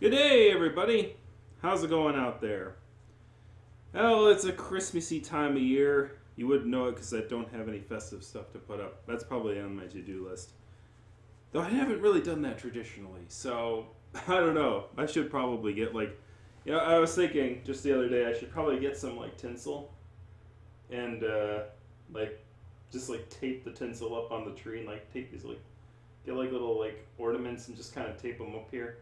Good day, everybody. How's it going out there? Well, it's a Christmassy time of year. You wouldn't know it because I don't have any festive stuff to put up. That's probably on my to-do list. Though I haven't really done that traditionally, so I don't know. I should probably get I was thinking just the other day I should probably get some tinsel and like just tape the tinsel up on the tree and tape these get little ornaments and just kind of tape them up here.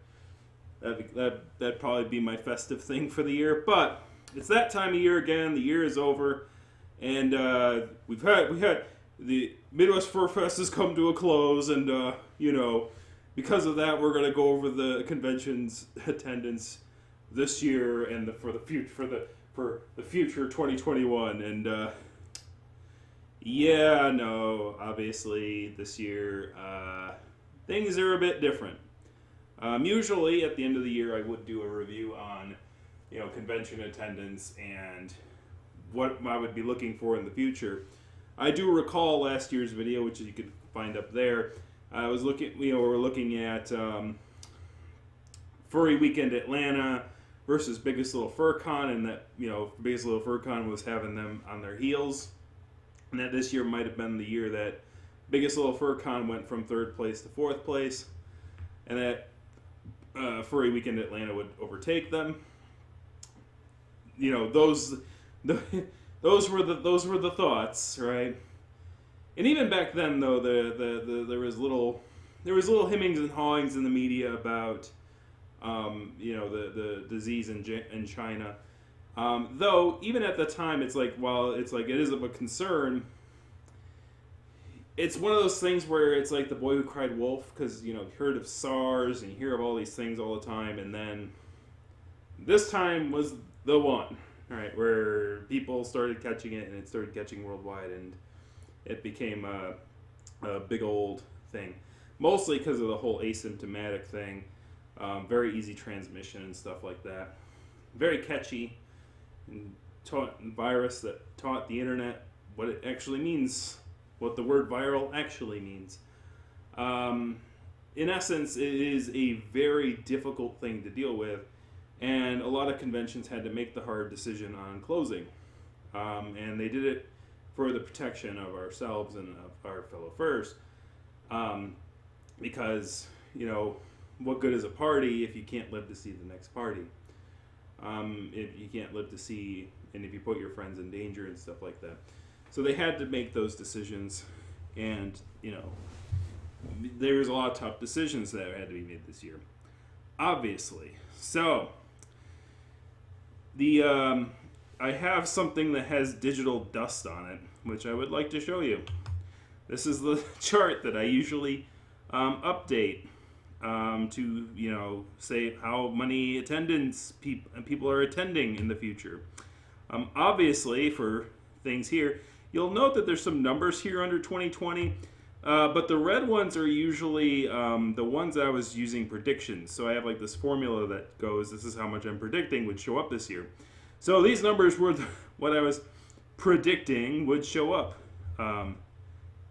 That'd probably be my festive thing for the year. But it's that time of year again. The year is over, and we had the Midwest Fur Fest has come to a close, and because of that, we're gonna go over the convention's attendance this year and for the future 2021. And obviously this year things are a bit different. Usually at the end of the year, I would do a review on, convention attendance and what I would be looking for in the future. I do recall last year's video, which you could find up there. I was looking, we're looking at Furry Weekend Atlanta versus Biggest Little Fur Con, and that Biggest Little Fur Con was having them on their heels, and that this year might have been the year that Biggest Little Fur Con went from third place to fourth place, and that Furry Weekend Atlanta would overtake them. Those were the thoughts, right? And even back then, though, there was little hemmings and hawings in the media about the disease in China. Though even at the time, it's while it is of a concern, it's one of those things where it's like the boy who cried wolf, because you heard of SARS and you hear of all these things all the time, and then this time was the one, right, where people started catching it and it started catching worldwide, and it became a big old thing, mostly because of the whole asymptomatic thing, very easy transmission and stuff like that, very catchy, and virus that taught the internet what it actually means. What the word viral actually means. In essence, it is a very difficult thing to deal with, and a lot of conventions had to make the hard decision on closing. And they did it for the protection of ourselves and of our fellow furs. Because, what good is a party if you can't live to see the next party? If you can't live to see, and if you put your friends in danger and stuff like that. So they had to make those decisions, and there was a lot of tough decisions that had to be made this year, obviously. So I have something that has digital dust on it, which I would like to show you. This is the chart that I usually update to say how many attendance people are attending in the future. Obviously, for things here, you'll note that there's some numbers here under 2020, but the red ones are usually the ones I was using predictions. So I have this formula that goes, this is how much I'm predicting would show up this year. So these numbers were what I was predicting would show up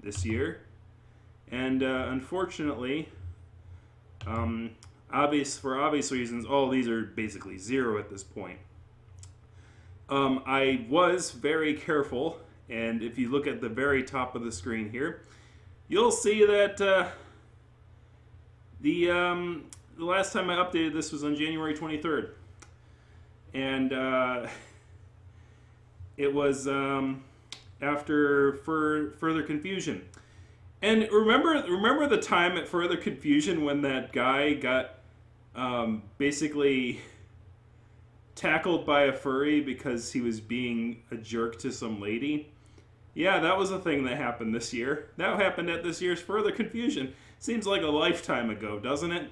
this year. And unfortunately, for obvious reasons, all these are basically zero at this point. I was very careful, and if you look at the very top of the screen here, you'll see that the last time I updated this was on January 23rd, and it was after further confusion. And remember the time at Further Confusion when that guy got basically tackled by a furry because he was being a jerk to some lady? Yeah, that was a thing that happened this year. That happened at this year's Further Confusion. Seems like a lifetime ago, doesn't it?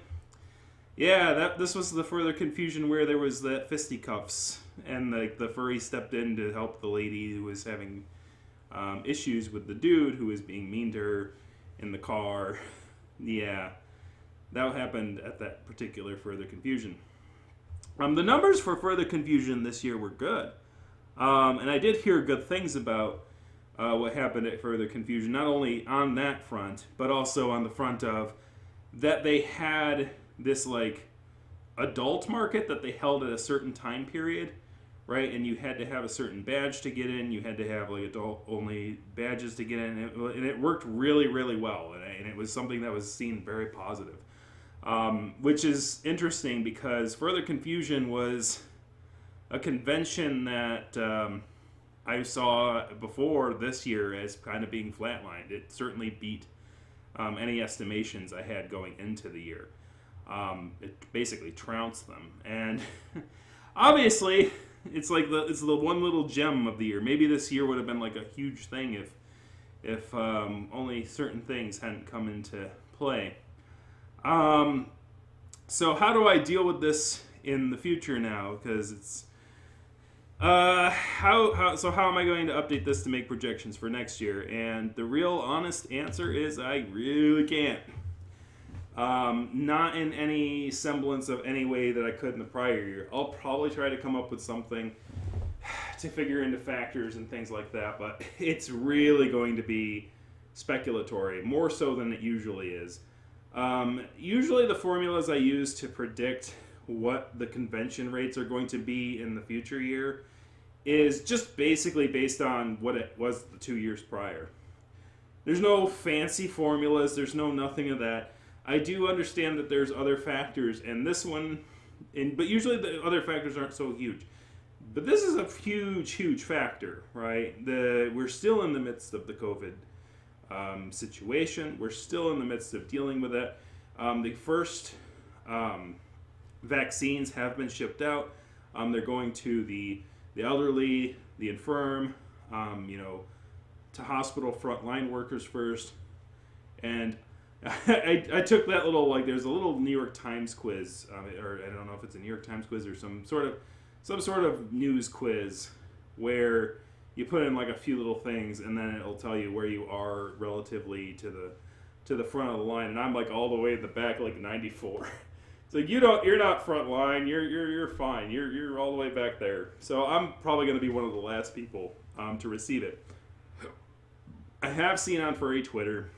Yeah, this was the Further Confusion where there was that fisticuffs, and the furry stepped in to help the lady who was having issues with the dude who was being mean to her in the car. Yeah, that happened at that particular Further Confusion. The numbers for Further Confusion this year were good. And I did hear good things about what happened at Further Confusion, not only on that front, but also on the front of that they had this adult market that they held at a certain time period, right? And you had to have a certain badge to get in. You had to have like adult only badges to get in, and it worked really, really well. And it was something that was seen very positive, which is interesting because Further Confusion was a convention that I saw before this year as kind of being flatlined. It certainly beat any estimations I had going into the year. It basically trounced them, and obviously, it's the one little gem of the year. Maybe this year would have been like a huge thing if only certain things hadn't come into play. So how do I deal with this in the future now? Because it's how am I going to update this to make projections for next year? And the real honest answer is I really can't. Not in any semblance of any way that I could in the prior year. I'll probably try to come up with something to figure into factors and things like that, but it's really going to be speculatory, more so than it usually is. Usually the formulas I use to predict what the convention rates are going to be in the future year is just basically based on what it was the 2 years prior. There's no fancy formulas, there's no nothing of that. I do understand that there's other factors, and this one, but usually the other factors aren't so huge. But this is a huge, huge factor, right? We're still in the midst of the COVID situation. We're still in the midst of dealing with it. The first vaccines have been shipped out. They're going to the elderly, the infirm, to hospital frontline workers first. And I took that little, there's a little New York Times quiz, or I don't know if it's a New York Times quiz or some sort of news quiz where you put in a few little things and then it'll tell you where you are relatively to the front of the line, and I'm all the way at the back, 94. So you're not front line, you're fine, you're all the way back there. So I'm probably going to be one of the last people to receive it. I have seen on furry Twitter.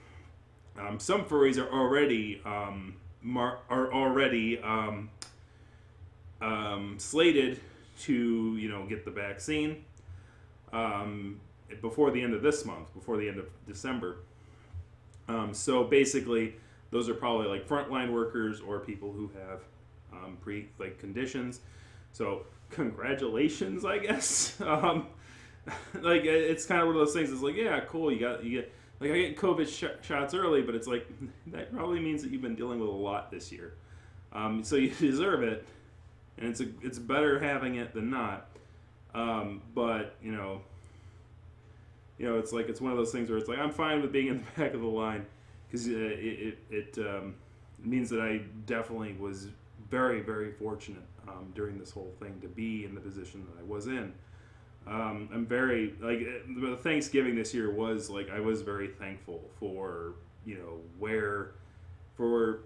Some furries are already slated to get the vaccine before the end of this month, before the end of December. So basically, those are probably frontline workers or people who have conditions. So congratulations, I guess. It's kind of one of those things. It's yeah, cool. You get. I get COVID shots early, but it's that probably means that you've been dealing with a lot this year. So you deserve it, and it's better having it than not. But it's one of those things where it's I'm fine with being in the back of the line because it means that I definitely was very, very fortunate during this whole thing to be in the position that I was in. I'm very the Thanksgiving this year was I was very thankful for for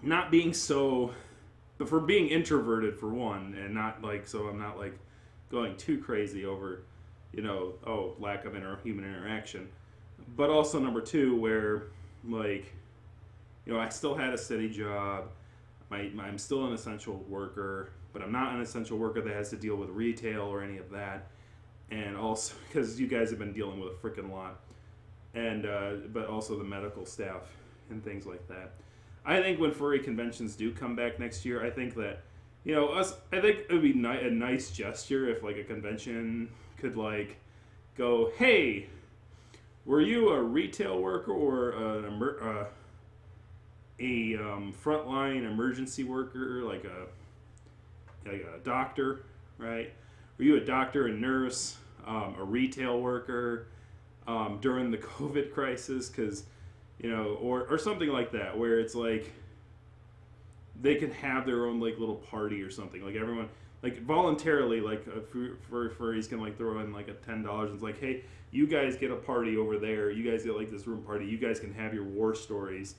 not being so, but for being introverted for one, and not so I'm not going too crazy over lack of human interaction, but also number two where I still had a steady job. I'm still an essential worker, but I'm not an essential worker that has to deal with retail or any of that. And also, because you guys have been dealing with a freaking lot. And, but also the medical staff and things like that. I think when furry conventions do come back next year, I think that, I think it would be a nice gesture if a convention could go, hey, were you a retail worker or a frontline emergency worker, like a doctor, right? Were you a doctor, a nurse, a retail worker during the COVID crisis? Because, or something like that, where it's they can have their own little party or something. Everyone, voluntarily, furries can throw in a $10 and it's hey, you guys get a party over there. You guys get this room party. You guys can have your war stories.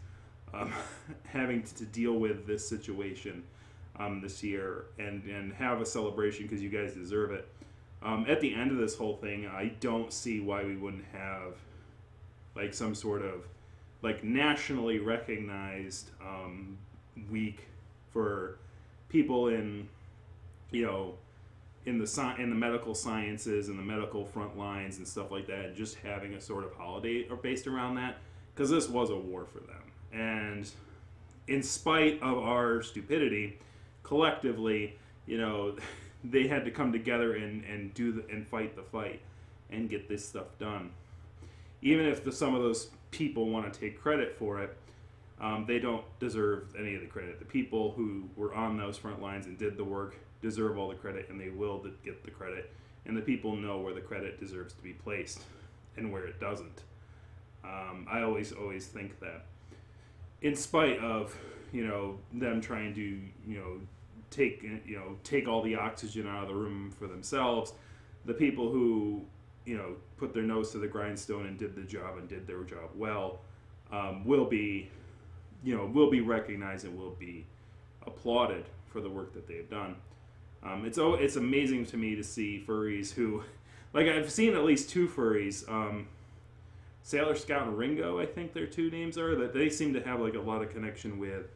Having to deal with this situation this year and have a celebration because you guys deserve it. At the end of this whole thing, I don't see why we wouldn't have some sort of nationally recognized week for people in, you know, in the medical sciences and the medical front lines and stuff like that, just having a sort of holiday or based around that, because this was a war for them. And in spite of our stupidity, collectively, you know, they had to come together and fight the fight and get this stuff done. Even if some of those people want to take credit for it, they don't deserve any of the credit. The people who were on those front lines and did the work deserve all the credit, and they will get the credit. And the people know where the credit deserves to be placed and where it doesn't. I always think that, in spite of, you know, them trying to, you know, take all the oxygen out of the room for themselves, the people who, you know, put their nose to the grindstone and did the job and did their job well, will be recognized and will be applauded for the work that they have done. It's amazing to me to see furries who, like, I've seen at least two furries, Sailor Scout and Ringo, I think their two names are, that they seem to have like a lot of connection with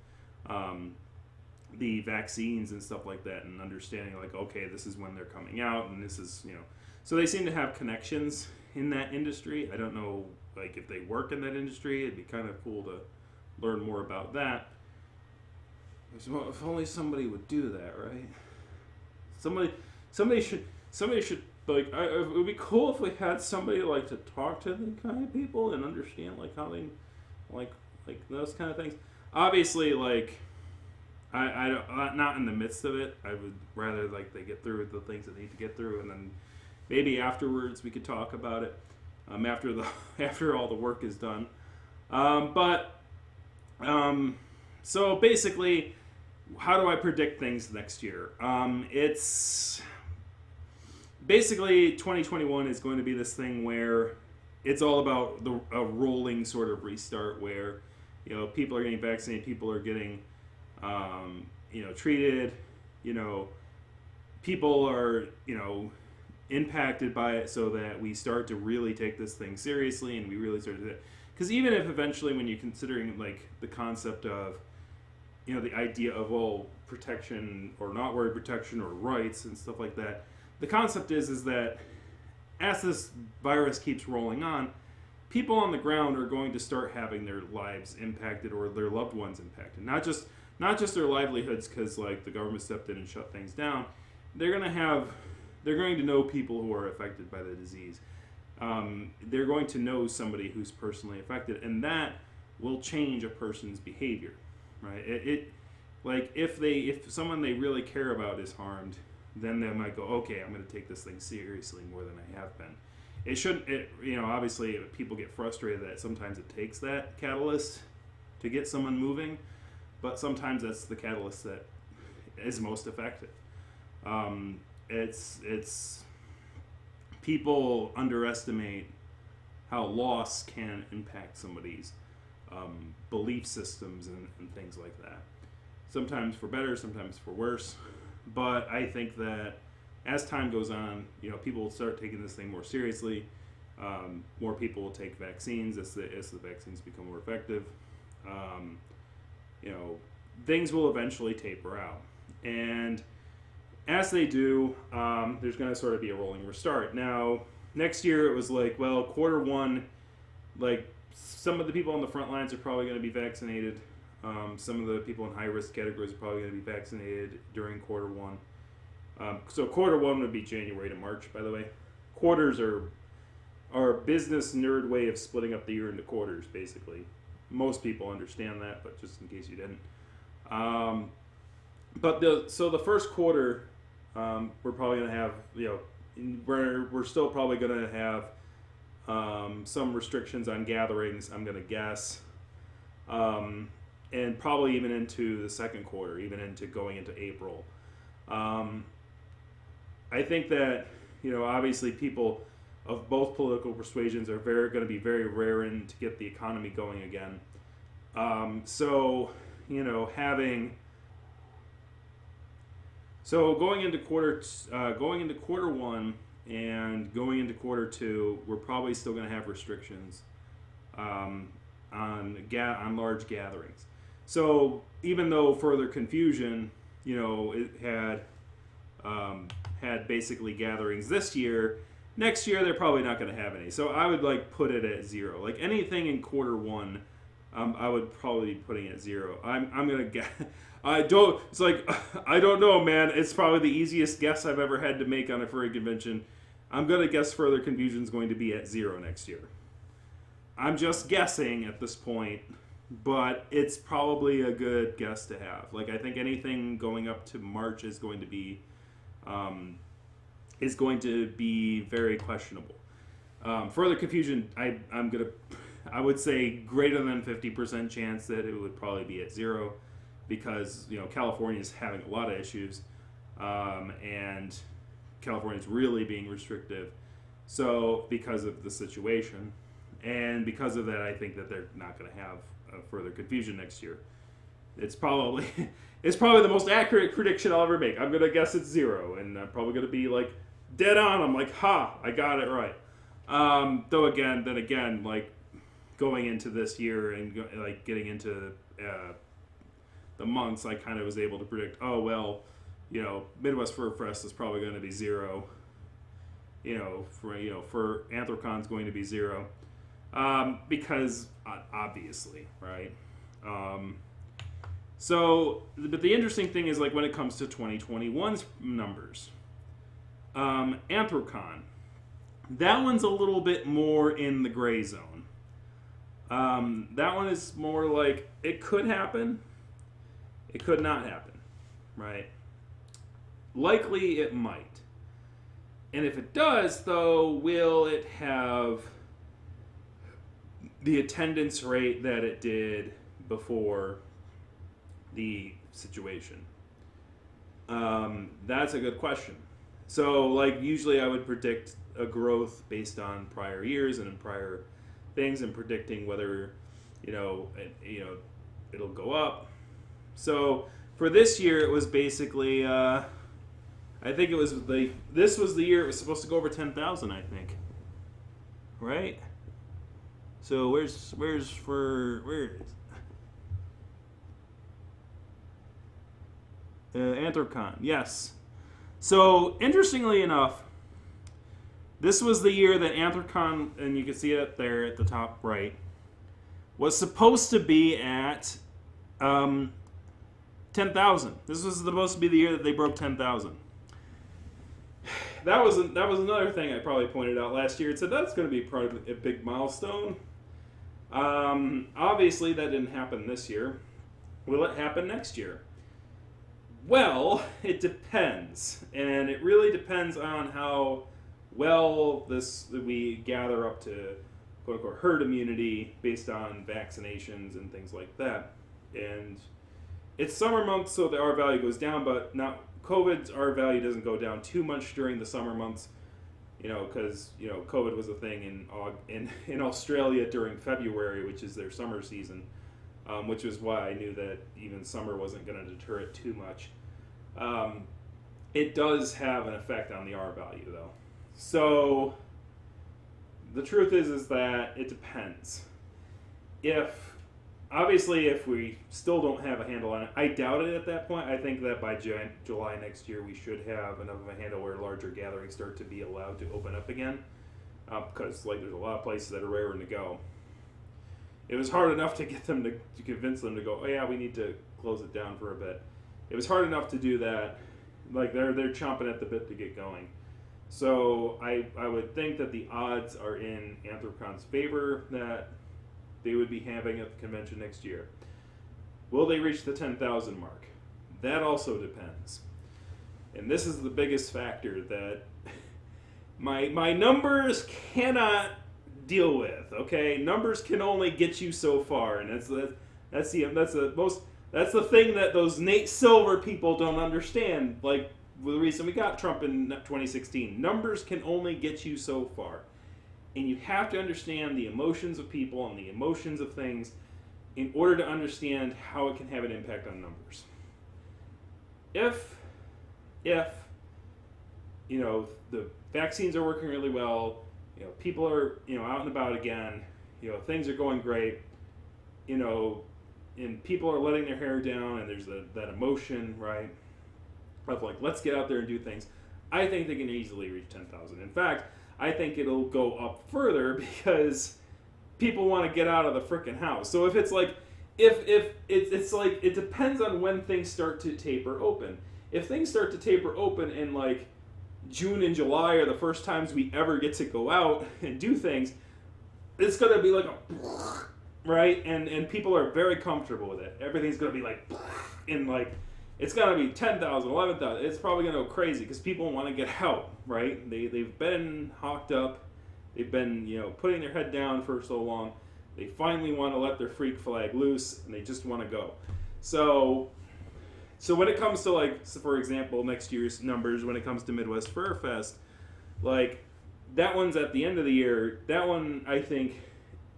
the vaccines and stuff like that, and understanding like, okay, this is when they're coming out, and this is, you know, so they seem to have connections in that industry. I don't know, like, if they work in that industry. It'd be kind of cool to learn more about that. If only somebody would do that, right? Somebody should like. It would be cool if we had somebody like to talk to the kind of people and understand like how they, like those kind of things. Obviously, like, I not in the midst of it. I would rather like they get through the things that they need to get through, and then maybe afterwards we could talk about it. After all the work is done. So basically, how do I predict things next year? It's basically 2021 is going to be this thing where it's all about a rolling sort of restart where, you know, people are getting vaccinated, people are getting, you know, treated, you know, people are, you know, impacted by it, so that we start to really take this thing seriously, and we really start to do it. Because even if eventually, when you're considering like the concept of, you know, the idea of, well, protection or not word protection or rights and stuff like that, the concept is that as this virus keeps rolling on, people on the ground are going to start having their lives impacted or their loved ones impacted. Not just their livelihoods because like the government stepped in and shut things down. They're going to know people who are affected by the disease. They're going to know somebody who's personally affected, and that will change a person's behavior, right? It like if someone they really care about is harmed, then they might go, okay, I'm going to take this thing seriously more than I have been. It shouldn't. You know, obviously people get frustrated that sometimes it takes that catalyst to get someone moving, but sometimes that's the catalyst that is most effective. It's people underestimate how loss can impact somebody's belief systems and things like that. Sometimes for better, sometimes for worse. But I think that as time goes on, you know, people will start taking this thing more seriously. More people will take vaccines as the vaccines become more effective. You know, things will eventually taper out. And as they do, there's going to sort of be a rolling restart. Now, next year it was like, well, quarter one, like some of the people on the front lines are probably going to be vaccinated. Some of the people in high-risk categories are probably going to be vaccinated during quarter one. So quarter one would be January to March, by the way. Quarters are a business nerd way of splitting up the year into quarters, basically. Most people understand that, but just in case you didn't. But the first quarter, we're probably going to have, you know, we're still probably going to have some restrictions on gatherings, I'm going to guess. And probably even into the second quarter, even into going into April. I think that, you know, obviously people of both political persuasions are going to be very raring to get the economy going again. So, you know, going into quarter one and going into quarter two, we're probably still going to have restrictions on large gatherings. So even though further confusion it had basically gatherings this year. Next year they're probably not going to have any. So I would like put it at 0. Like anything in quarter one, I would probably be putting it at 0. I'm gonna guess. I don't. It's like I don't know, man. It's probably the easiest guess I've ever had to make on a furry convention. I'm gonna guess Further Confusion is going to be at 0 next year. I'm just guessing at this point, but it's probably a good guess to have. Like I think anything going up to March is going to be very questionable. Further Confusion, I would say greater than 50% chance that it would probably be at 0, because California is having a lot of issues, and California is really being restrictive. So because of the situation, and because of that, I think that they're not going to have Further Confusion next year. It's probably the most accurate prediction I'll ever make. I'm going to guess it's 0, and I'm probably going to be like dead on. I'm like, ha, I got it right. Though again, like going into this year and like getting into the months, I kind of was able to predict. Oh well, Midwest Fur Fest is probably going to be 0. For Anthrocon's going to be 0, because obviously, right. But the interesting thing is, like, when it comes to 2021's numbers, Anthrocon, that one's a little bit more in the gray zone. That one is more like, it could happen, it could not happen, right? Likely it might. And if it does, though, will it have the attendance rate that it did before the situation? That's a good question. So, like, usually I would predict a growth based on prior years and in prior things, and predicting whether, it'll go up. So for this year, it was basically, I think it was this was the year it was supposed to go over 10,000. I think, right? So where is Anthrocon? Yes. So interestingly enough, this was the year that Anthrocon, and you can see it there at the top right, was supposed to be at 10,000. This was supposed to be the year that they broke 10,000. That was another thing I probably pointed out last year. It said that's going to be probably a big milestone. Obviously, that didn't happen this year. Will it happen next year? Well, it depends, and it really depends on how well we gather up to quote unquote herd immunity based on vaccinations and things like that. And it's summer months, so the R value goes down, but not COVID's R value doesn't go down too much during the summer months, because COVID was a thing in Australia during February, which is their summer season, which was why I knew that even summer wasn't going to deter it too much. It does have an effect on the R value, though. So the truth is that it depends. If we still don't have a handle on it, I doubt it at that point. I think that by July next year, we should have enough of a handle where larger gatherings start to be allowed to open up again, because there's a lot of places that are raring to go. It was hard enough to get them to convince them to go, oh yeah, we need to close it down for a bit. It was hard enough to do that. Like they're chomping at the bit to get going. So I would think that the odds are in Anthrocon's favor that they would be having at the convention next year. Will they reach the 10,000 mark? That also depends. And this is the biggest factor that my numbers cannot deal with. Okay, numbers can only get you so far, and that's the thing that those Nate Silver people don't understand. Like the reason we got Trump in 2016, numbers can only get you so far. And you have to understand the emotions of people and the emotions of things in order to understand how it can have an impact on numbers. If the vaccines are working really well, people are out and about again, things are going great, and people are letting their hair down, and there's that emotion, right? of like, let's get out there and do things. I think they can easily reach 10,000. In fact, I think it'll go up further because people want to get out of the frickin' house. So if it's like, if it's like, it depends on when things start to taper open. If things start to taper open in like June and July are the first times we ever get to go out and do things, it's gonna be like a right, and people are very comfortable with it. Everything's gonna be like in like, it's gonna be 10,000, 11,000. It's probably gonna go crazy because people want to get out, right? They've been hawked up, they've been putting their head down for so long. They finally want to let their freak flag loose, and they just want to go. So when it comes to like, so for example, next year's numbers, when it comes to Midwest Fur Fest, like that one's at the end of the year. That one, I think,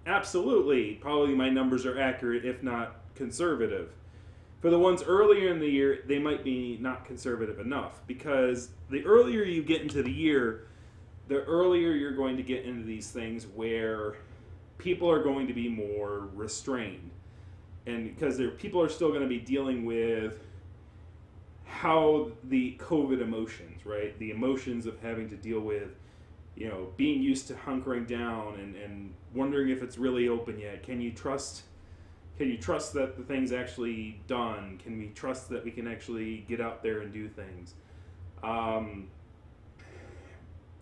absolutely, probably my numbers are accurate, if not conservative. For the ones earlier in the year, they might be not conservative enough, because the earlier you get into the year, the earlier you're going to get into these things where people are going to be more restrained. And because people are still going to be dealing with how the COVID emotions, right? The emotions of having to deal with, being used to hunkering down and wondering if it's really open yet. Can you trust that the thing's actually done? Can we trust that we can actually get out there and do things?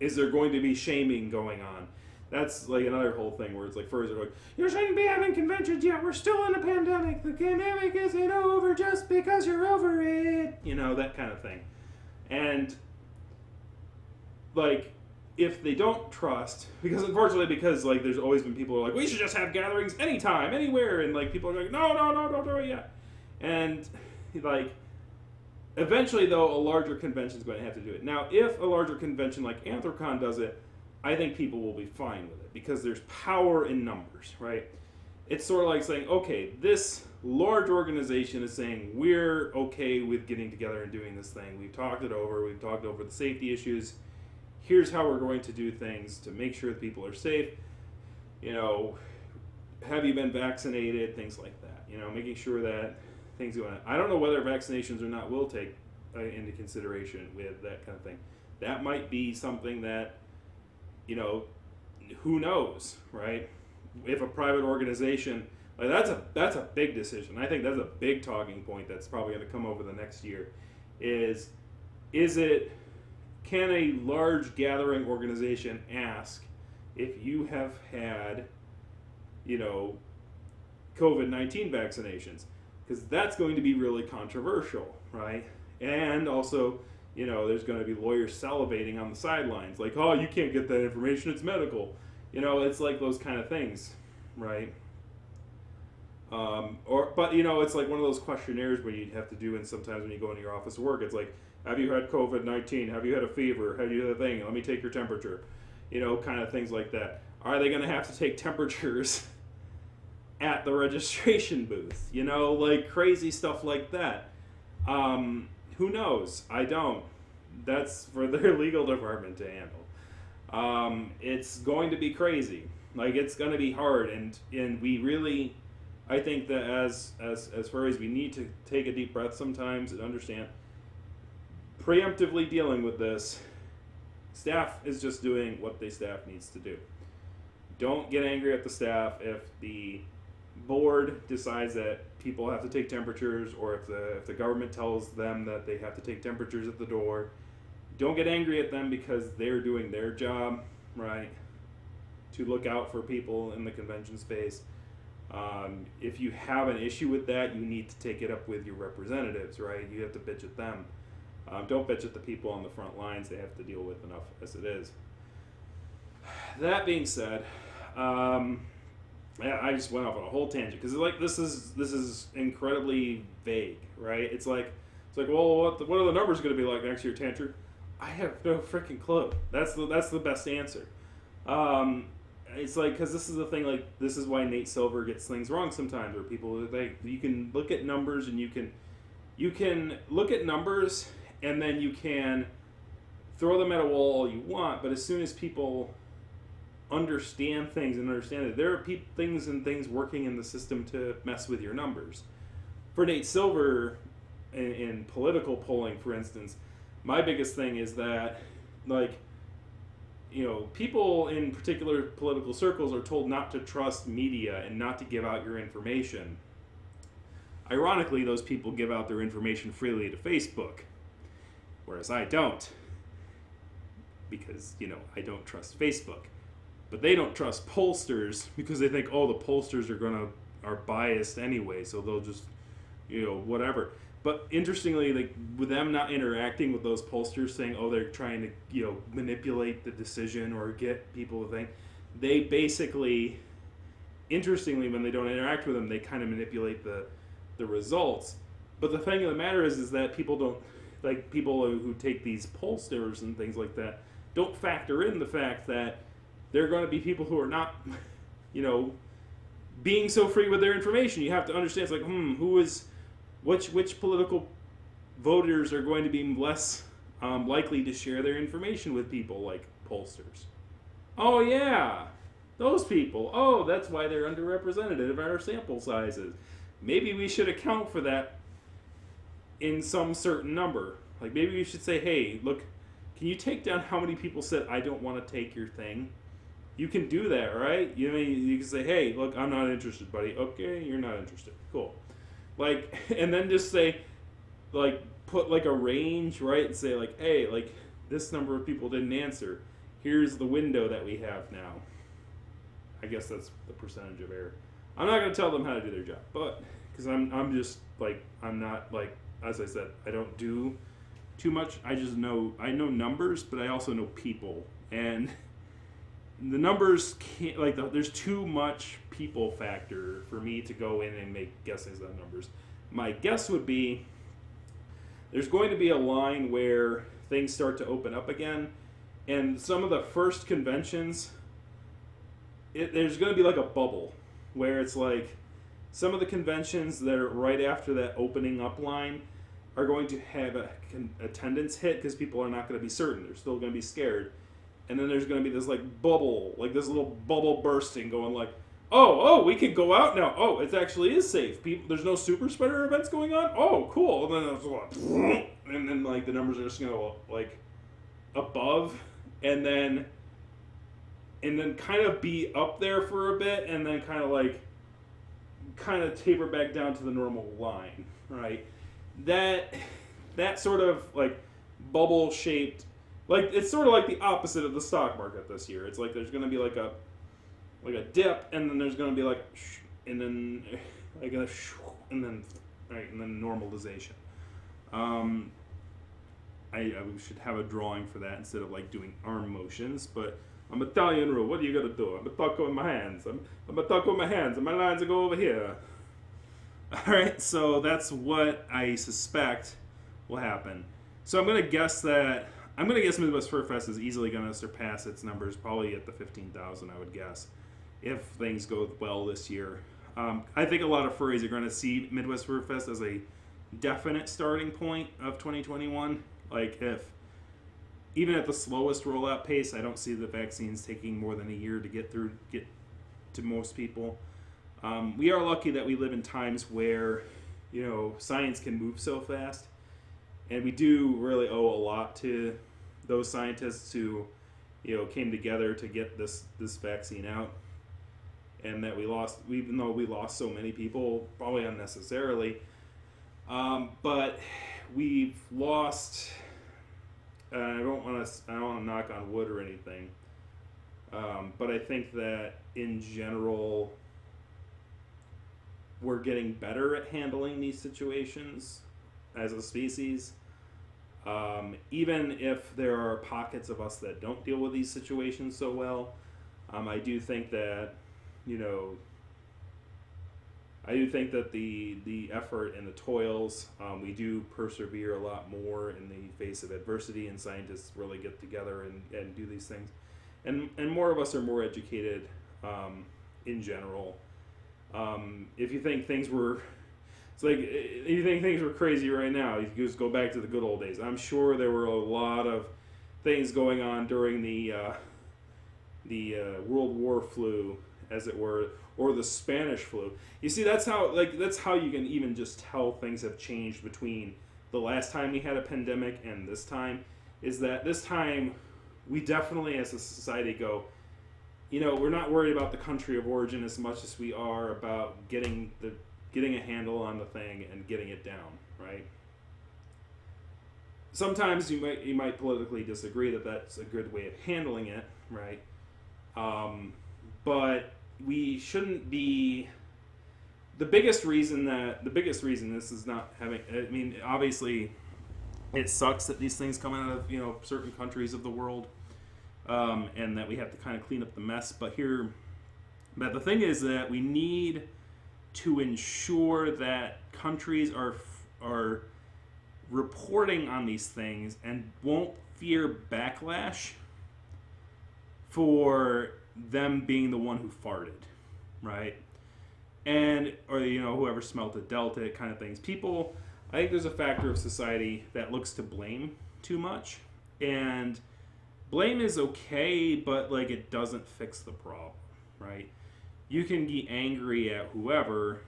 Is there going to be shaming going on? That's like another whole thing where it's like furries are like, you shouldn't be having conventions yet. We're still in a pandemic. The pandemic isn't over just because you're over it. That kind of thing. And like, if they don't trust, because like there's always been people who are like, we should just have gatherings anytime, anywhere, and like people are like, no, don't do it yet. And like, eventually though, a larger convention is going to have to do it. Now, if a larger convention like Anthrocon does it, I think people will be fine with it because there's power in numbers, right? It's sort of like saying, okay, this large organization is saying we're okay with getting together and doing this thing. We've talked over the safety issues. Here's how we're going to do things to make sure that people are safe. Have you been vaccinated? Things like that. Making sure that things go on. I don't know whether vaccinations or not will take into consideration with that kind of thing. That might be something that, who knows, right? If a private organization, like that's a big decision. I think that's a big talking point that's probably going to come over the next year. Can a large gathering organization ask if you have had, COVID-19 vaccinations? Because that's going to be really controversial, right? And also, there's going to be lawyers salivating on the sidelines, like, oh, you can't get that information, it's medical. It's like those kind of things, right? But it's like one of those questionnaires where you have to do, and sometimes when you go into your office to work, it's like, have you had COVID-19? Have you had a fever? Have you had a thing? Let me take your temperature. Kind of things like that. Are they going to have to take temperatures at the registration booth? Like crazy stuff like that. Who knows? I don't. That's for their legal department to handle. It's going to be crazy. Like, it's going to be hard, and we really, I think that as furries, we need to take a deep breath sometimes and understand, preemptively dealing with this, staff is just doing what the staff needs to do. Don't get angry at the staff if the board decides that people have to take temperatures, or if the government tells them that they have to take temperatures at the door. Don't get angry at them because they're doing their job, right, to look out for people in the convention space. If you have an issue with that, you need to take it up with your representatives, right? You have to bitch at them. Don't bitch at the people on the front lines. They have to deal with enough as it is. That being said, I just went off on a whole tangent because like this is incredibly vague, right? It's like well, what are the numbers going to be like next year, Tancher? I have no freaking clue. That's the best answer. It's like, because this is the thing, like, this is why Nate Silver gets things wrong sometimes, where people, you can look at numbers and you can look at numbers and then you can throw them at a wall all you want, but as soon as people understand things and understand it, there are things working in the system to mess with your numbers. For Nate Silver, in political polling, for instance, my biggest thing is that, like, people in particular political circles are told not to trust media and not to give out your information. Ironically, those people give out their information freely to Facebook, whereas I don't, because, I don't trust Facebook. But they don't trust pollsters because they think, the pollsters are biased anyway, so they'll just, whatever. But interestingly, like, with them not interacting with those pollsters, saying, they're trying to, manipulate the decision or get people to think, they basically, interestingly, when they don't interact with them, they kind of manipulate the results. But the thing of the matter is that people don't, like, people who take these pollsters and things like that, don't factor in the fact that there are going to be people who are not, being so free with their information. You have to understand, it's like, which political voters are going to be less likely to share their information with people like pollsters. Oh yeah, those people. Oh, that's why they're underrepresented in our sample sizes. Maybe we should account for that in some certain number. Like, maybe we should say, hey, look, can you take down how many people said, I don't want to take your thing? You can do that, right? You can say, hey, look, I'm not interested, buddy. Okay, you're not interested. Cool. Like, and then just say, like, put like a range, right? And say, like, hey, like, this number of people didn't answer. Here's the window that we have now. I guess that's the percentage of error. I'm not going to tell them how to do their job, but because I'm just like, I'm not, like, as I said, I don't do too much. I know numbers, but I also know people, and the numbers can't, like, there's too much people factor for me to go in and make guesses on numbers. My guess would be there's going to be a line where things start to open up again, and some of the first conventions, there's going to be like a bubble where it's like some of the conventions that are right after that opening up line are going to have a attendance hit because people are not going to be certain. They're still going to be scared. And then there's going to be this, like, bubble, like this little bubble bursting going like, oh, we can go out now. Oh, it actually is safe. There's no super spreader events going on. Oh, cool. And then it's like, and then, like, the numbers are just going to, like, above and then kind of be up there for a bit and then kind of taper back down to the normal line, right? That sort of, like, bubble shaped, like, it's sort of like the opposite of the stock market this year. It's like there's going to be like a dip, and then there's going to be like, and then like a, and then normalization. I should have a drawing for that instead of, like, doing arm motions, but I'm Italian rule. What are you gonna do? I'm gonna talk with my hands. I'm gonna talk with my hands, and my lines will go over here. All right, so that's what I suspect will happen. So I'm gonna guess Midwest Fur Fest is easily gonna surpass its numbers, probably at the 15,000, I would guess, if things go well this year. I think a lot of furries are going to see Midwest Fur Fest as a definite starting point of 2021. Like, if even at the slowest rollout pace, I don't see the vaccines taking more than a year to get to most people. We are lucky that we live in times where, science can move so fast, and we do really owe a lot to those scientists who, came together to get this vaccine out, and that even though we lost so many people, probably unnecessarily, but we've lost. I don't want to knock on wood or anything, but I think that in general, we're getting better at handling these situations as a species. Even if there are pockets of us that don't deal with these situations so well, I do think that, the effort and the toils, we do persevere a lot more in the face of adversity, and scientists really get together and do these things. And more of us are more educated in general. If you think things were crazy right now, you just go back to the good old days. I'm sure there were a lot of things going on during the World War flu, as it were, or the Spanish flu. You see, that's how you can even just tell things have changed between the last time we had a pandemic and this time is that this time we definitely as a society go, we're not worried about the country of origin as much as we are about getting a handle on the thing and getting it down, right? Sometimes you might politically disagree that that's a good way of handling it, right? But we shouldn't be. The biggest reason this is not having. I mean, obviously, it sucks that these things come out of certain countries of the world. And that we have to kind of clean up the mess. But the thing is that we need to ensure that countries are reporting on these things and won't fear backlash for them being the one who farted, right? Or whoever smelt it, dealt it, kind of things. I think there's a factor of society that looks to blame too much, and blame is okay, but it doesn't fix the problem, right? You can be angry at whoever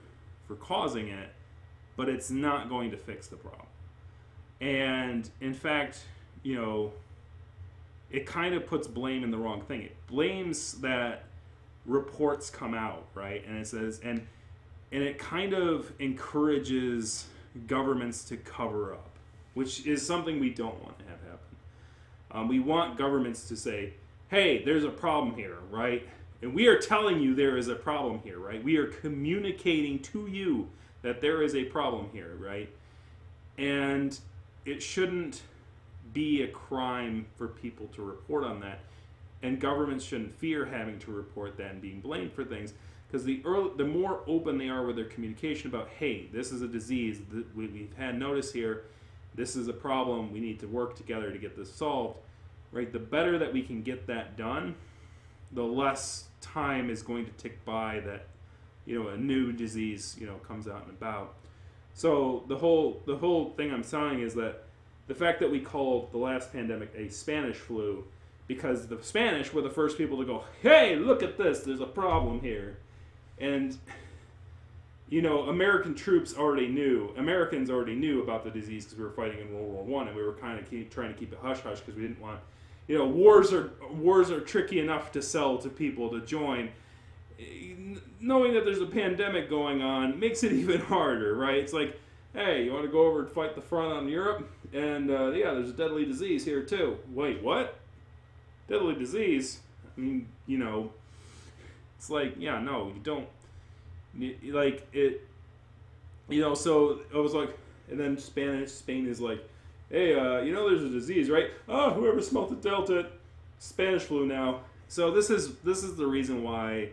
for causing it, but it's not going to fix the problem. And in fact, it kind of puts blame in the wrong thing. It blames that reports come out, right? And it says, and it kind of encourages governments to cover up, which is something we don't want to have happen. We want governments to say, hey, there's a problem here, right? And we are telling you there is a problem here, right? We are communicating to you that there is a problem here, right? And it shouldn't be a crime for people to report on that. And governments shouldn't fear having to report that and being blamed for things. Because the more open they are with their communication about, hey, this is a disease, we've had notice here, this is a problem, we need to work together to get this solved, right? The better that we can get that done, the less time is going to tick by that, a new disease, comes out and about. So the whole thing I'm saying is that the fact that we called the last pandemic a Spanish flu, because the Spanish were the first people to go, hey, look at this, there's a problem here. And, Americans already knew about the disease because we were fighting in World War I, and we were kind of trying to keep it hush-hush because we didn't want, wars are tricky enough to sell to people to join. Knowing that there's a pandemic going on makes it even harder, right? It's like, hey, you want to go over and fight the front on Europe? And, there's a deadly disease here, too. Wait, what? Deadly disease? I mean, it's like, yeah, no, you don't. Like, it, so it was like, and then Spain is like, hey, there's a disease, right? Oh, whoever smelt it dealt it. Spanish flu now. So this is the reason why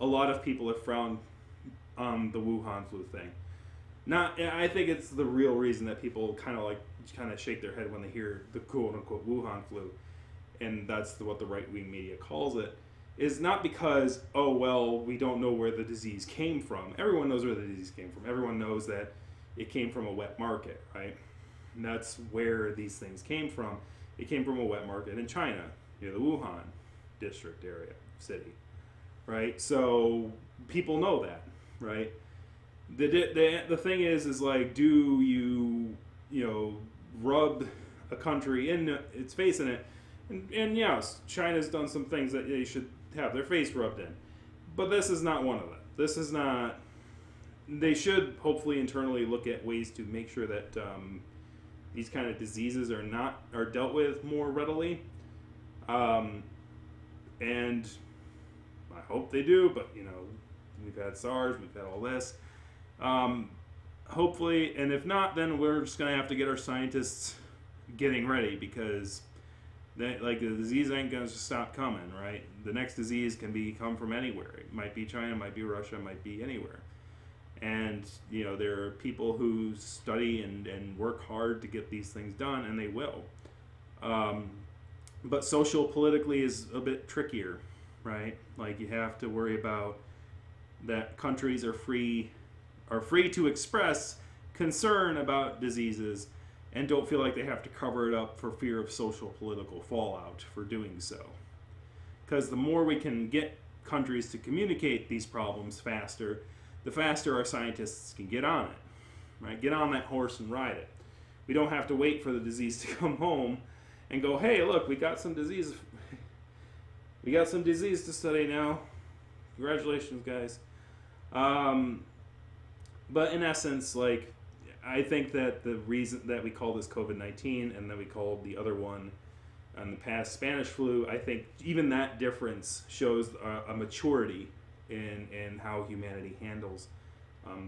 a lot of people have frowned on the Wuhan flu thing. I think it's the real reason that people kind of shake their head when they hear the quote unquote Wuhan flu, and that's what the right wing media calls it. Is not because, oh, well, we don't know where the disease came from. Everyone knows where the disease came from. Everyone knows that it came from a wet market, right? And that's where these things came from. It came from a wet market in China, the Wuhan district area, city, right? So people know that, right? The thing is like, do you, rub a country in its face in it? And yes, China's done some things that they should have their face rubbed in. But this is not one of them. This is not... They should hopefully internally look at ways to make sure that these kind of diseases are dealt with more readily. And I hope they do, but, we've had SARS, we've had all this. Hopefully, and if not, then we're just going to have to get our scientists getting ready, because... the disease ain't gonna stop coming, right? The next disease can come from anywhere. It might be China, might be Russia, might be anywhere. And, there are people who study and work hard to get these things done, and they will. But politically is a bit trickier, right? Like, you have to worry about that countries are free to express concern about diseases, and don't feel like they have to cover it up for fear of social political fallout for doing so. Because the more we can get countries to communicate these problems faster, the faster our scientists can get on it, right? Get on that horse and ride it. we don't have to wait for the disease to come home and go, hey, look, we got some disease to study now. Congratulations, guys. But in essence, like, I think that the reason that we call this COVID-19 and that we called the other one in the past Spanish flu, I think even that difference shows a maturity in how humanity handles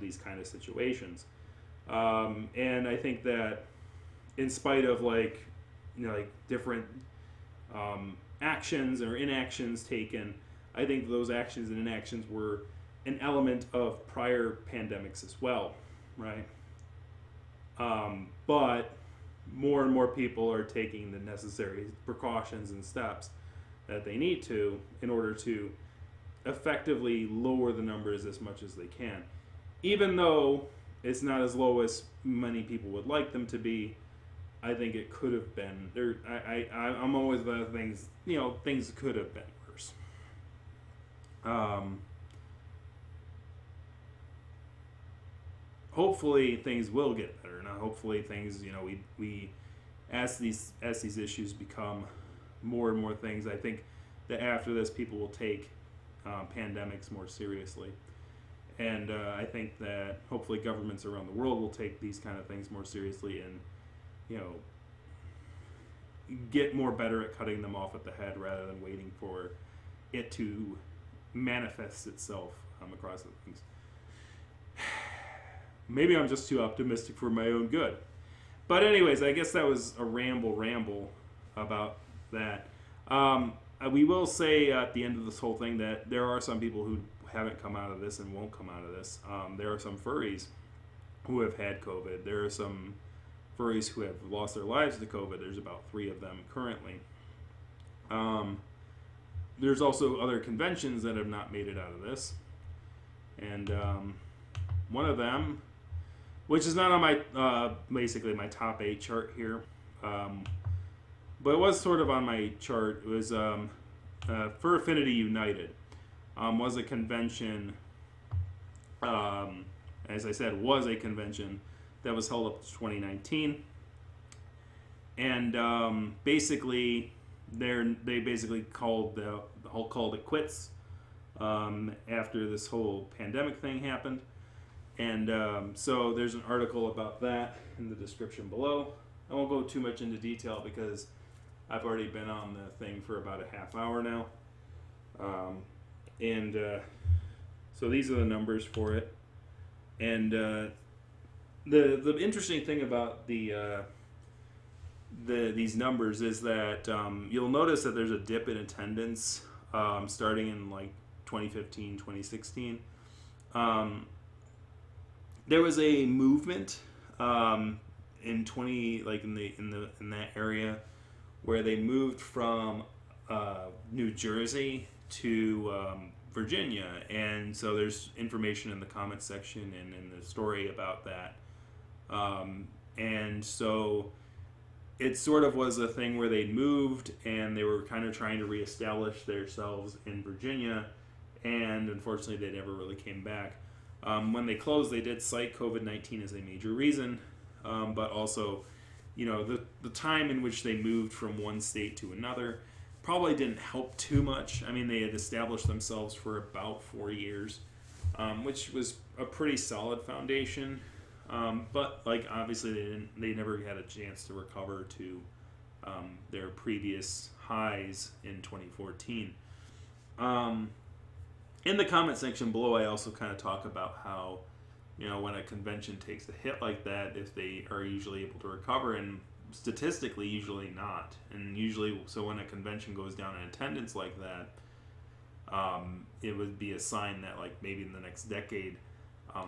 these kind of situations. And I think that in spite of like different actions or inactions taken, I think those actions and inactions were an element of prior pandemics as well, right? But more and more people are taking the necessary precautions and steps that they need to in order to effectively lower the numbers as much as they can. Even though it's not as low as many people would like them to be, I think it could have been. I'm always about things, things could have been worse. Hopefully things will get better. Now, hopefully things, we as these issues become more and more things, I think that after this people will take pandemics more seriously. And I think that hopefully governments around the world will take these kind of things more seriously and, get more better at cutting them off at the head rather than waiting for it to manifest itself across the things. Maybe I'm just too optimistic for my own good. But anyways, I guess that was a ramble about that. We will say at the end of this whole thing that there are some people who haven't come out of this and won't come out of this. There are some furries who have had COVID. There are some furries who have lost their lives to COVID. There's about 3 of them currently. There's also other conventions that have not made it out of this. And one of them, which is not on my, basically my top 8 chart here, but it was sort of on my chart. It was Fur Affinity United. Was a convention, as I said, was a convention that was held up to 2019. And basically, they basically called it quits after this whole pandemic thing happened. And so there's an article about that in the description below. I won't go too much into detail because I've already been on the thing for about a half hour now. So these are the numbers for it. And the interesting thing about these numbers is that you'll notice that there's a dip in attendance starting in like 2015, 2016. There was a movement in that area where they moved from New Jersey to Virginia, and so there's information in the comments section and in the story about that. And so it sort of was a thing where they moved and they were kind of trying to reestablish themselves in Virginia, and unfortunately they never really came back. When they closed, they did cite COVID-19 as a major reason, but also, the time in which they moved from one state to another probably didn't help too much. I mean, they had established themselves for about 4 years, which was a pretty solid foundation. But obviously they never had a chance to recover to their previous highs in 2014. In the comment section below, I also kind of talk about how, when a convention takes a hit like that, if they are usually able to recover, and statistically usually not. And usually, so when a convention goes down in attendance like that, it would be a sign that maybe in the next decade,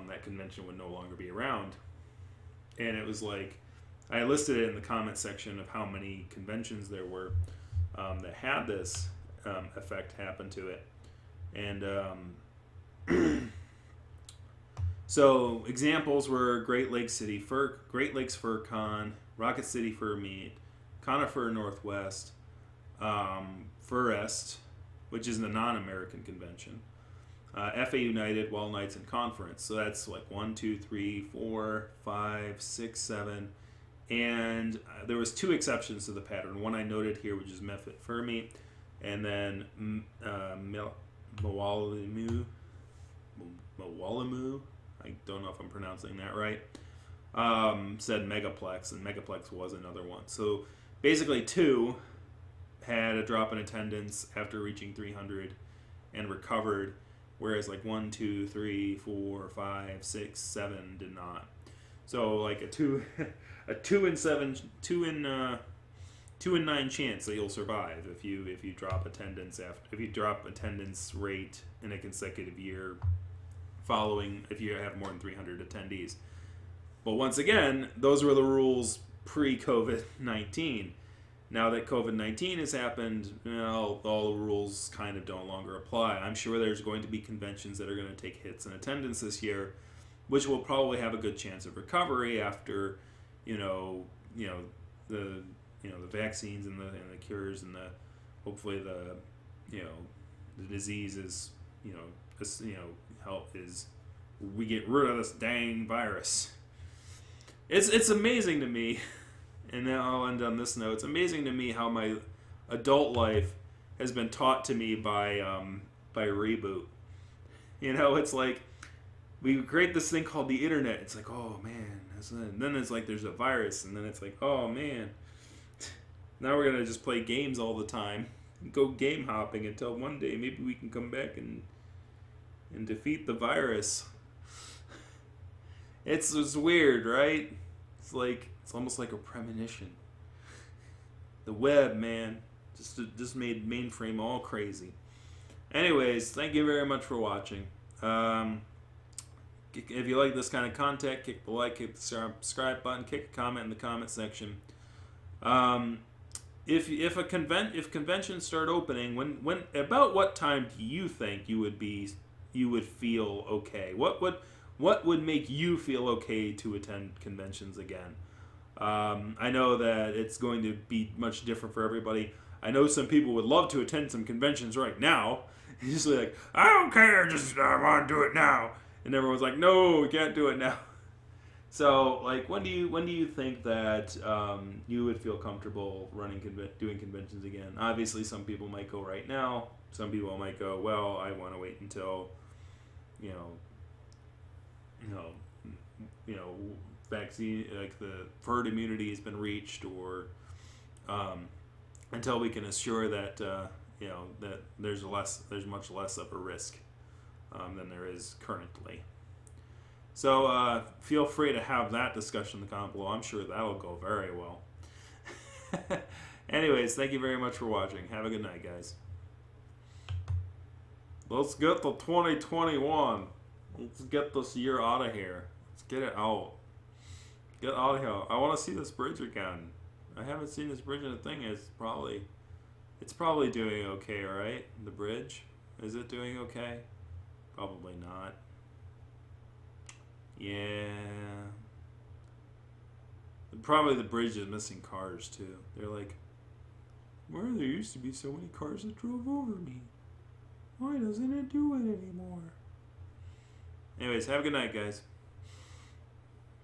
that convention would no longer be around. And it was I listed it in the comment section of how many conventions there were that had this effect happen to it. And so examples were Great Lakes Fur Con, Rocket City Fur Meet, Conifer Northwest, Furest, which is the non-American convention, FA United, Wall Nights, and Conference. So that's 1, 2, 3, 4, 5, 6, 7, And there was two exceptions to the pattern. One I noted here, which is Mefit Fermi, and then Mawalimu. I don't know if I'm pronouncing that right. Said Megaplex, and Megaplex was another one. So basically, two had a drop in attendance after reaching 300 and recovered, whereas like 1, 2, 3, 4, 5, 6, 7 did not. So like a 2 in 9 chance that you'll survive if you drop attendance rate in a consecutive year following if you have more than 300 attendees. But once again, those were the rules pre-COVID-19. Now that COVID-19 has happened, all the rules kind of no longer apply. I'm sure there's going to be conventions that are going to take hits in attendance this year, which will probably have a good chance of recovery after, the vaccines and the cures and hopefully the disease is we get rid of this dang virus. It's amazing to me, and now I'll end on this note. It's amazing to me how my adult life has been taught to me by Reboot. It's like we create this thing called the internet. It's like, oh man, and then it's like there's a virus, and then it's like, oh man, now we're gonna just play games all the time, and go game hopping until one day maybe we can come back and defeat the virus. It's weird, right? It's almost like a premonition. The web, man, just made mainframe all crazy. Anyways, thank you very much for watching. If you like this kind of content, kick the like, kick the subscribe button, kick a comment in the comment section. If conventions start opening, when about what time do you think you would feel okay? What would make you feel okay to attend conventions again? I know that it's going to be much different for everybody. I know some people would love to attend some conventions right now. It's just like, I don't care, I want to do it now. And everyone's like, no, we can't do it now. So, when do you think that you would feel comfortable doing conventions again? Obviously, some people might go right now. Some people might go, well, I want to wait until, vaccine, like the herd immunity has been reached, or until we can assure that that there's much less of a risk than there is currently. So feel free to have that discussion in the comment below. I'm sure that'll go very well. Anyways, thank you very much for watching. Have a good night, guys. Let's get to 2021. Let's get this year out of here. Let's get it out. Get out of here. I want to see this bridge again. I haven't seen this bridge in a thing. It's probably doing okay, right? The bridge? Is it doing okay? Probably not. Yeah. Probably the bridge is missing cars too. They're like, where there used to be so many cars that drove over me. Why doesn't it do it anymore? Anyways, have a good night, guys.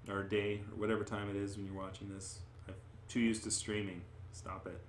Or day, or whatever time it is when you're watching this. I'm too used to streaming. Stop it.